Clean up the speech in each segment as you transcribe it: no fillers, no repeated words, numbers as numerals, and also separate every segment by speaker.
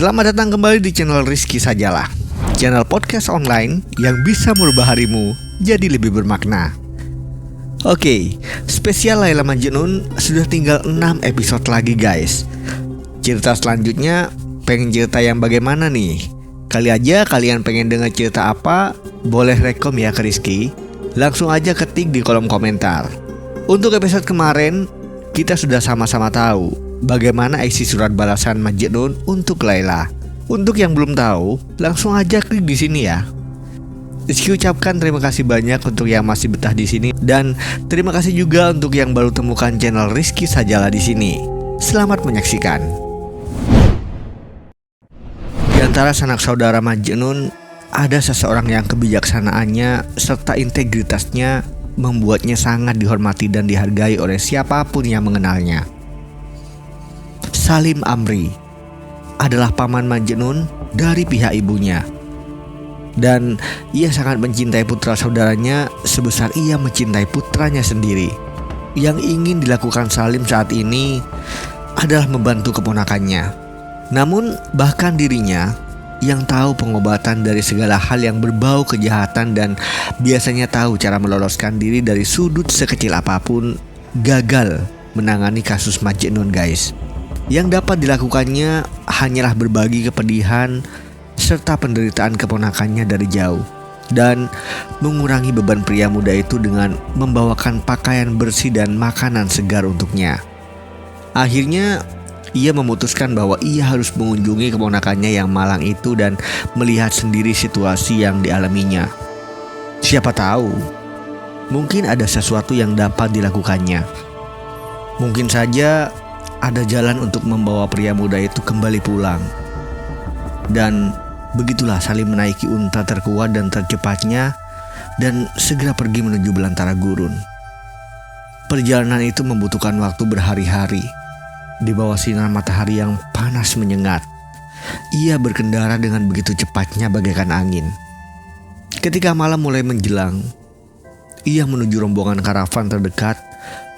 Speaker 1: Selamat datang kembali di channel Rizky Sajalah, channel podcast online yang bisa merubah harimu jadi lebih bermakna. Oke, spesial Laila Majnun sudah tinggal 6 episode lagi guys. Cerita selanjutnya pengen cerita yang bagaimana nih? Kali aja kalian pengen dengar cerita apa, boleh rekom ya ke Rizky. Langsung aja ketik di kolom komentar. Untuk episode kemarin, kita sudah sama-sama tahu bagaimana isi surat balasan Majnun untuk Laila. Untuk yang belum tahu, langsung aja klik di sini ya. Rizky ucapkan terima kasih banyak untuk yang masih betah di sini dan terima kasih juga untuk yang baru temukan channel Rizky Sajalah di sini. Selamat menyaksikan. Di antara sanak saudara Majnun, ada seseorang yang kebijaksanaannya serta integritasnya membuatnya sangat dihormati dan dihargai oleh siapapun yang mengenalnya. Salim Amri adalah paman Majnun dari pihak ibunya. Dan ia sangat mencintai putra saudaranya sebesar ia mencintai putranya sendiri. Yang ingin dilakukan Salim saat ini adalah membantu keponakannya. Namun bahkan dirinya yang tahu pengobatan dari segala hal yang berbau kejahatan dan biasanya tahu cara meloloskan diri dari sudut sekecil apapun, gagal menangani kasus Majnun guys. Yang dapat dilakukannya hanyalah berbagi kepedihan serta penderitaan keponakannya dari jauh dan mengurangi beban pria muda itu dengan membawakan pakaian bersih dan makanan segar untuknya. Akhirnya ia memutuskan bahwa ia harus mengunjungi keponakannya yang malang itu dan melihat sendiri situasi yang dialaminya. Siapa tahu, mungkin ada sesuatu yang dapat dilakukannya. Mungkin saja ada jalan untuk membawa pria muda itu kembali pulang. Dan begitulah Salim menaiki unta terkuat dan tercepatnya dan segera pergi menuju belantara gurun. Perjalanan itu membutuhkan waktu berhari-hari. Di bawah sinar matahari yang panas menyengat, ia berkendara dengan begitu cepatnya bagaikan angin. Ketika malam mulai menjelang, ia menuju rombongan karavan terdekat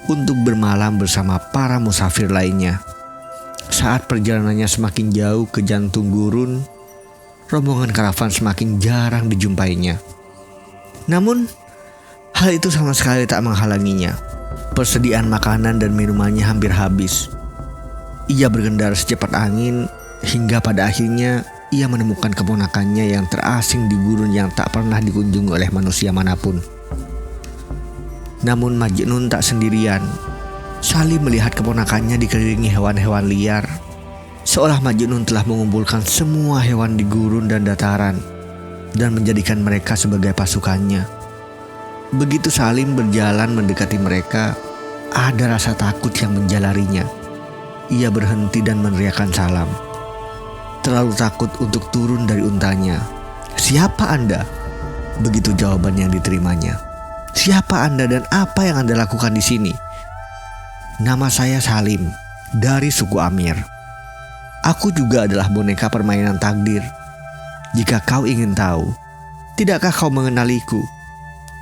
Speaker 1: untuk bermalam bersama para musafir lainnya. Saat perjalanannya semakin jauh ke jantung gurun, rombongan karavan semakin jarang dijumpainya. Namun, hal itu sama sekali tak menghalanginya. Persediaan makanan dan minumannya hampir habis. Ia berkendara secepat angin hingga pada akhirnya ia menemukan keponakannya yang terasing di gurun yang tak pernah dikunjungi oleh manusia manapun. Namun Majnun tak sendirian. Salim melihat keponakannya dikelilingi hewan-hewan liar. Seolah Majnun telah mengumpulkan semua hewan di gurun dan dataran dan menjadikan mereka sebagai pasukannya. Begitu Salim berjalan mendekati mereka, ada rasa takut yang menjalarinya. Ia berhenti dan meneriakkan salam. Terlalu takut untuk turun dari untanya. "Siapa Anda?" Begitu jawaban yang diterimanya. "Siapa Anda dan apa yang Anda lakukan di sini?" "Nama saya Salim, dari suku Amir. Aku juga adalah boneka permainan takdir. Jika kau ingin tahu, tidakkah kau mengenaliku?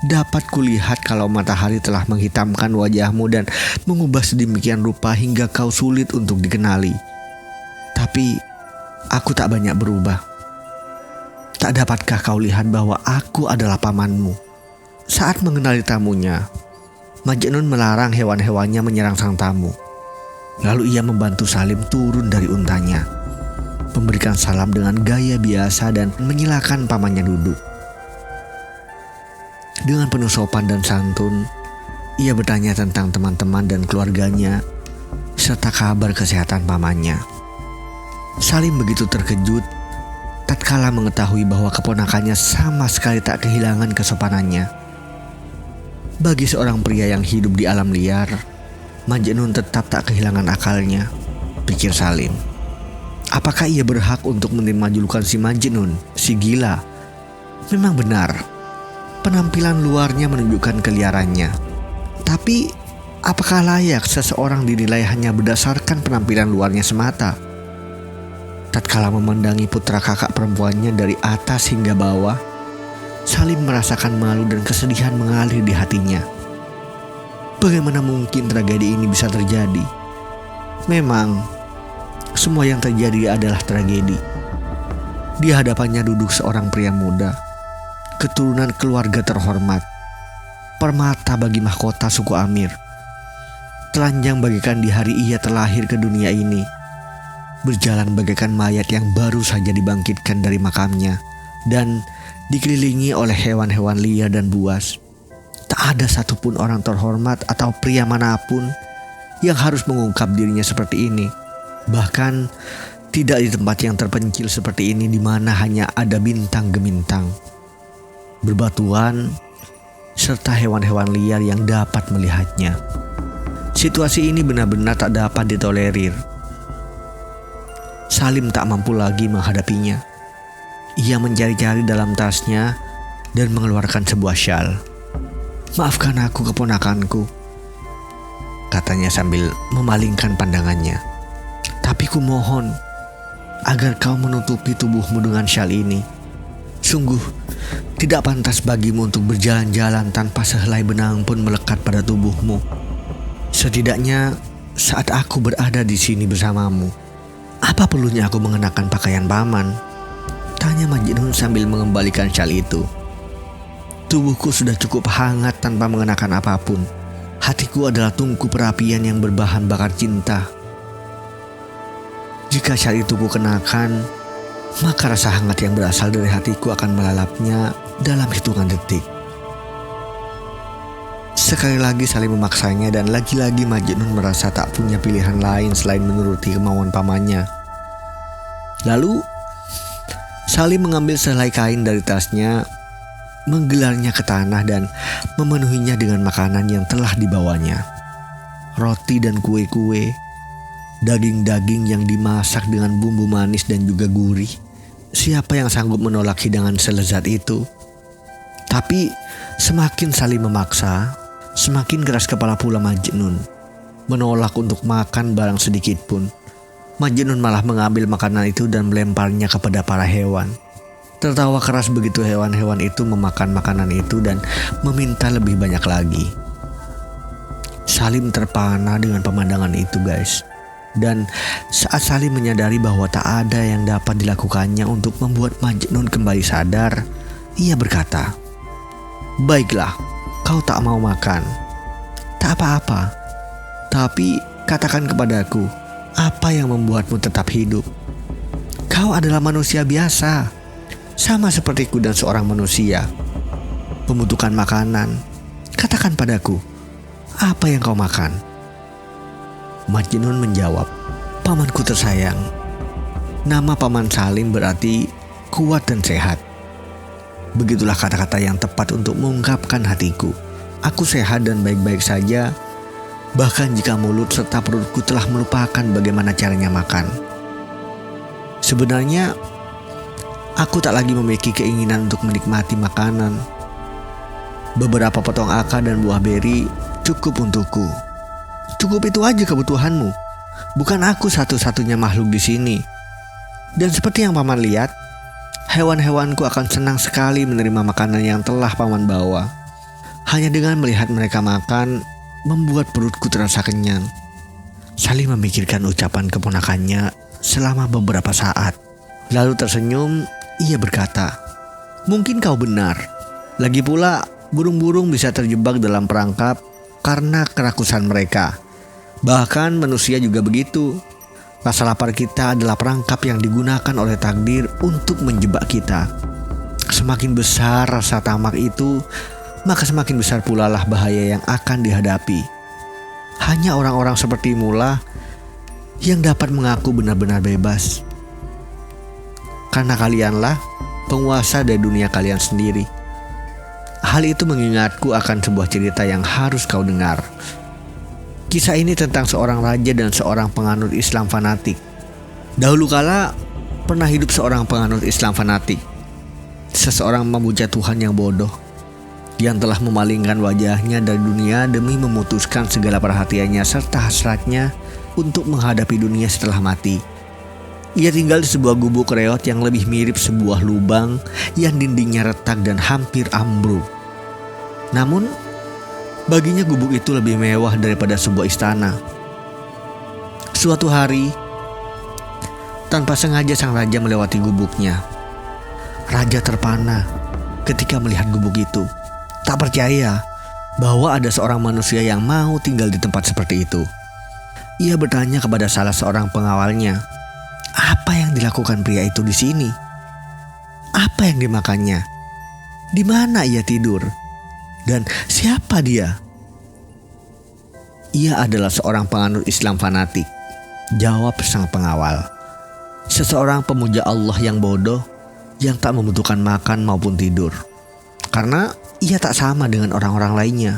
Speaker 1: Dapat kulihat kalau matahari telah menghitamkan wajahmu dan mengubah sedemikian rupa hingga kau sulit untuk dikenali. Tapi aku tak banyak berubah. Tak dapatkah kau lihat bahwa aku adalah pamanmu?" Saat mengenali tamunya, Majnun melarang hewan-hewannya menyerang sang tamu. Lalu ia membantu Salim turun dari untanya, memberikan salam dengan gaya biasa dan menyilakan pamannya duduk. Dengan penuh sopan dan santun, ia bertanya tentang teman-teman dan keluarganya serta kabar kesehatan pamannya. Salim begitu terkejut tatkala mengetahui bahwa keponakannya sama sekali tak kehilangan kesopanannya. Bagi seorang pria yang hidup di alam liar, Majnun tetap tak kehilangan akalnya, pikir Salim. Apakah ia berhak untuk menerima julukan si Majnun, si gila? Memang benar, penampilan luarnya menunjukkan keliarannya. Tapi, apakah layak seseorang dinilai hanya berdasarkan penampilan luarnya semata? Tatkala memandangi putra kakak perempuannya dari atas hingga bawah, Salim merasakan malu dan kesedihan mengalir di hatinya. Bagaimana mungkin tragedi ini bisa terjadi? Memang, semua yang terjadi adalah tragedi. Di hadapannya duduk seorang pria muda, keturunan keluarga terhormat, permata bagi mahkota suku Amir, telanjang bagaikan di hari ia terlahir ke dunia ini, berjalan bagaikan mayat yang baru saja dibangkitkan dari makamnya, dan dikelilingi oleh hewan-hewan liar dan buas. Tak ada satupun orang terhormat atau pria manapun yang harus mengungkap dirinya seperti ini. Bahkan tidak di tempat yang terpencil seperti ini, di mana hanya ada bintang gemintang, berbatuan, serta hewan-hewan liar yang dapat melihatnya. Situasi ini benar-benar tak dapat ditolerir. Salim tak mampu lagi menghadapinya. Ia mencari-cari dalam tasnya dan mengeluarkan sebuah syal. "Maafkan aku, keponakanku," katanya sambil memalingkan pandangannya. "Tapi ku mohon agar kau menutupi tubuhmu dengan syal ini. Sungguh tidak pantas bagimu untuk berjalan-jalan tanpa sehelai benang pun melekat pada tubuhmu. Setidaknya saat aku berada di sini bersamamu, apa perlunya aku mengenakan pakaian paman?" tanya Majnun sambil mengembalikan syal itu. "Tubuhku sudah cukup hangat tanpa mengenakan apapun. Hatiku adalah tungku perapian yang berbahan bakar cinta. Jika syal itu ku kenakan, maka rasa hangat yang berasal dari hatiku akan melalapnya dalam hitungan detik." Sekali lagi Salim memaksanya, dan lagi-lagi Majnun merasa tak punya pilihan lain selain menuruti kemauan pamannya. Lalu Salim mengambil sehelai kain dari tasnya, menggelarnya ke tanah dan memenuhinya dengan makanan yang telah dibawanya. Roti dan kue-kue, daging-daging yang dimasak dengan bumbu manis dan juga gurih. Siapa yang sanggup menolak hidangan selezat itu? Tapi semakin Salim memaksa, semakin keras kepala pula Majnun. Menolak untuk makan barang sedikit pun. Majnun malah mengambil makanan itu dan melemparnya kepada para hewan. Tertawa keras begitu hewan-hewan itu memakan makanan itu dan meminta lebih banyak lagi. Salim terpana dengan pemandangan itu, guys. Dan saat Salim menyadari bahwa tak ada yang dapat dilakukannya untuk membuat Majnun kembali sadar, ia berkata, "Baiklah, kau tak mau makan. Tak apa-apa. Tapi katakan kepadaku, apa yang membuatmu tetap hidup? Kau adalah manusia biasa, sama sepertiku dan seorang manusia. Membutuhkan makanan. Katakan padaku, apa yang kau makan?" Majnun menjawab, "Pamanku tersayang. Nama Paman Salim berarti kuat dan sehat. Begitulah kata-kata yang tepat untuk mengungkapkan hatiku. Aku sehat dan baik-baik saja. Bahkan jika mulut serta perutku telah melupakan bagaimana caranya makan. Sebenarnya, aku tak lagi memiliki keinginan untuk menikmati makanan. Beberapa potong akar dan buah beri cukup untukku. Cukup itu aja kebutuhanmu. Bukan aku satu-satunya makhluk di sini. Dan seperti yang paman lihat, hewan-hewanku akan senang sekali menerima makanan yang telah paman bawa. Hanya dengan melihat mereka makan, membuat perutku terasa kenyang." Salim memikirkan ucapan keponakannya selama beberapa saat. Lalu tersenyum, ia berkata, "Mungkin kau benar. Lagi pula, burung-burung bisa terjebak dalam perangkap karena kerakusan mereka. Bahkan manusia juga begitu. Rasa lapar kita adalah perangkap yang digunakan oleh takdir untuk menjebak kita. Semakin besar rasa tamak itu, maka semakin besar pula lah bahaya yang akan dihadapi. Hanya orang-orang sepertimu lah yang dapat mengaku benar-benar bebas. Karena kalianlah penguasa dari dunia kalian sendiri." Hal itu mengingatku akan sebuah cerita yang harus kau dengar. Kisah ini tentang seorang raja dan seorang penganut Islam fanatik. Dahulu kala pernah hidup seorang penganut Islam fanatik. Seseorang memuja Tuhan yang bodoh, yang telah memalingkan wajahnya dari dunia demi memutuskan segala perhatiannya serta hasratnya untuk menghadapi dunia setelah mati. Ia tinggal di sebuah gubuk reot yang lebih mirip sebuah lubang yang dindingnya retak dan hampir ambruk. Namun, baginya gubuk itu lebih mewah daripada sebuah istana. Suatu hari, tanpa sengaja sang raja melewati gubuknya. Raja terpana ketika melihat gubuk itu. Tak percaya bahwa ada seorang manusia yang mau tinggal di tempat seperti itu. Ia bertanya kepada salah seorang pengawalnya, apa yang dilakukan pria itu di sini? Apa yang dimakannya? Di mana ia tidur? Dan siapa dia? Ia adalah seorang penganut Islam fanatik, jawab sang pengawal. Seseorang pemuja Allah yang bodoh, yang tak membutuhkan makan maupun tidur. Karena ia tak sama dengan orang-orang lainnya.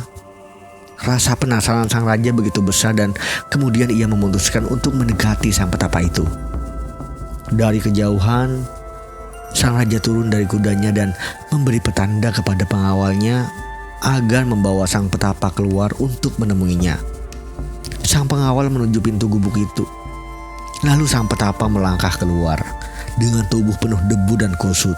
Speaker 1: Rasa penasaran sang raja begitu besar dan kemudian ia memutuskan untuk mendekati sang petapa itu. Dari kejauhan, sang raja turun dari kudanya dan memberi petanda kepada pengawalnya agar membawa sang petapa keluar untuk menemuinya. Sang pengawal menuju pintu gubuk itu. Lalu sang petapa melangkah keluar dengan tubuh penuh debu dan kusut.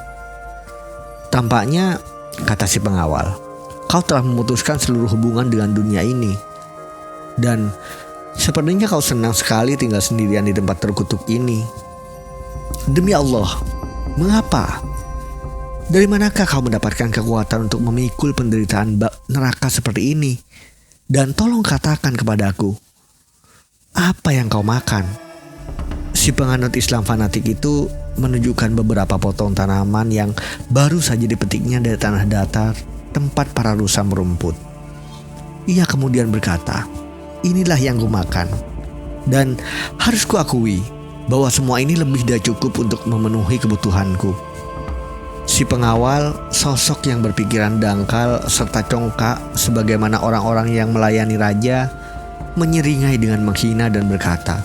Speaker 1: Tampaknya, kata si pengawal, kau telah memutuskan seluruh hubungan dengan dunia ini. Dan sepertinya kau senang sekali tinggal sendirian di tempat terkutuk ini. Demi Allah, mengapa? Dari manakah kau mendapatkan kekuatan untuk memikul penderitaan neraka seperti ini? Dan tolong katakan kepadaku, apa yang kau makan? Si penganut Islam fanatik itu menunjukkan beberapa potong tanaman yang baru saja dipetiknya dari tanah datar tempat para rusa merumput. Ia kemudian berkata, inilah yang kumakan. Dan harus kuakui bahwa semua ini lebih dari cukup untuk memenuhi kebutuhanku. Si pengawal, sosok yang berpikiran dangkal serta congkak sebagaimana orang-orang yang melayani raja, menyeringai dengan menghina dan berkata,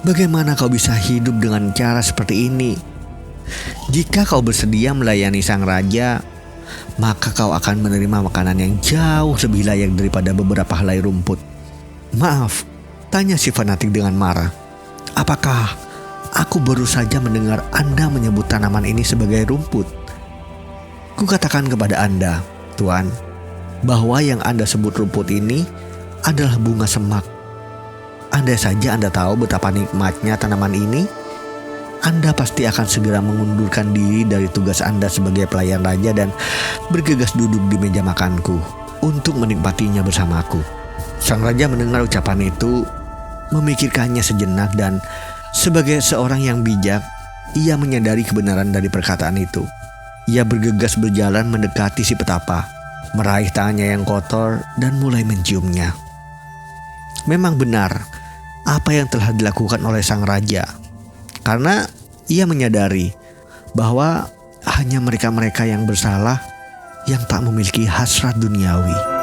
Speaker 1: bagaimana kau bisa hidup dengan cara seperti ini? Jika kau bersedia melayani sang raja, maka kau akan menerima makanan yang jauh lebih layak daripada beberapa helai rumput. Maaf, tanya si fanatik dengan marah. Apakah aku baru saja mendengar Anda menyebut tanaman ini sebagai rumput? Kukatakan kepada Anda, Tuan, bahwa yang Anda sebut rumput ini adalah bunga semak. Andai saja Anda tahu betapa nikmatnya tanaman ini, Anda pasti akan segera mengundurkan diri dari tugas Anda sebagai pelayan raja dan bergegas duduk di meja makanku untuk menikmatinya bersamaku. Sang raja mendengar ucapan itu, memikirkannya sejenak dan sebagai seorang yang bijak, ia menyadari kebenaran dari perkataan itu. Ia bergegas berjalan mendekati si petapa, meraih tangannya yang kotor dan mulai menciumnya. Memang benar apa yang telah dilakukan oleh sang raja, karena ia menyadari bahwa hanya mereka-mereka yang bersalah yang tak memiliki hasrat duniawi.